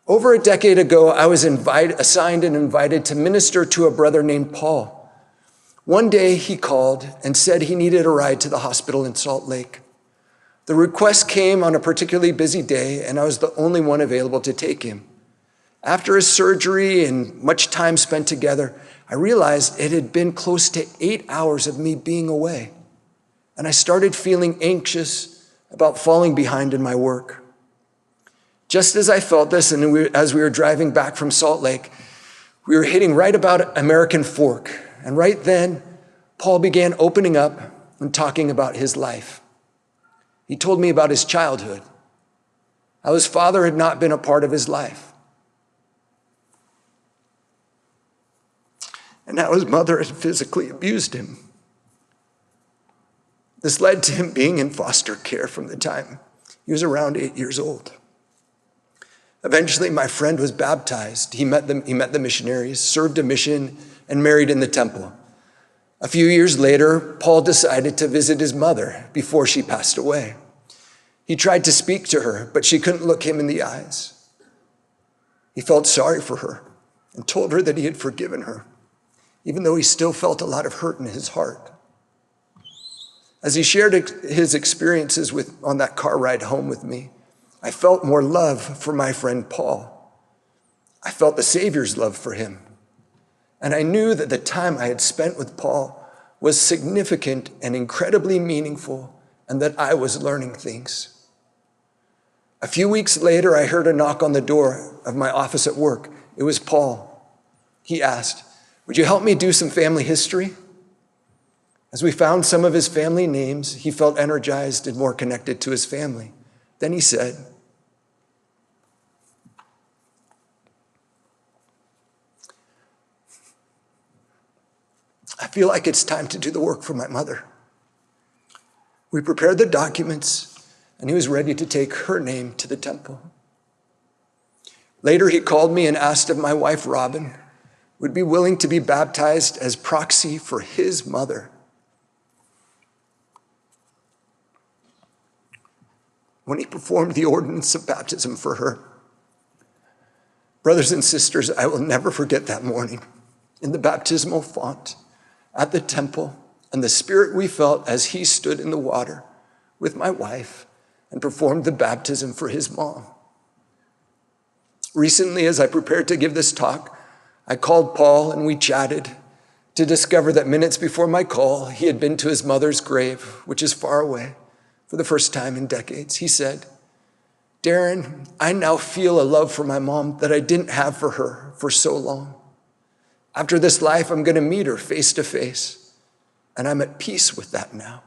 Over a decade ago, I was assigned and invited to minister to a brother named Paul. One day he called and said he needed a ride to the hospital in Salt Lake. The request came on a particularly busy day, and I was the only one available to take him. After his surgery and much time spent together, I realized it had been close to 8 hours of me being away, and I started feeling anxious about falling behind in my work. Just as I felt this, and as we were driving back from Salt Lake, we were hitting right about American Fork, and right then, Paul began opening up and talking about his life. He told me about his childhood, how his father had not been a part of his life, and how his mother had physically abused him. This led to him being in foster care from the time he was around 8 years old. Eventually, my friend was baptized. He met the missionaries, served a mission, and married in the temple. A few years later, Paul decided to visit his mother before she passed away. He tried to speak to her, but she couldn't look him in the eyes. He felt sorry for her and told her that he had forgiven her, even though he still felt a lot of hurt in his heart. As he shared his experiences on that car ride home with me, I felt more love for my friend Paul. I felt the Savior's love for him. And I knew that the time I had spent with Paul was significant and incredibly meaningful, and that I was learning things. A few weeks later, I heard a knock on the door of my office at work. It was Paul. He asked, "Would you help me do some family history?" As we found some of his family names, he felt energized and more connected to his family. Then he said, "I feel like it's time to do the work for my mother." We prepared the documents, and he was ready to take her name to the temple. Later, he called me and asked if my wife, Robin, would be willing to be baptized as proxy for his mother. When he performed the ordinance of baptism for her, brothers and sisters, I will never forget that morning in the baptismal font at the temple, and the spirit we felt as he stood in the water with my wife and performed the baptism for his mom. Recently, as I prepared to give this talk, I called Paul and we chatted to discover that minutes before my call, he had been to his mother's grave, which is far away, for the first time in decades. He said, "Darron, I now feel a love for my mom that I didn't have for her for so long. After this life, I'm going to meet her face to face, and I'm at peace with that now."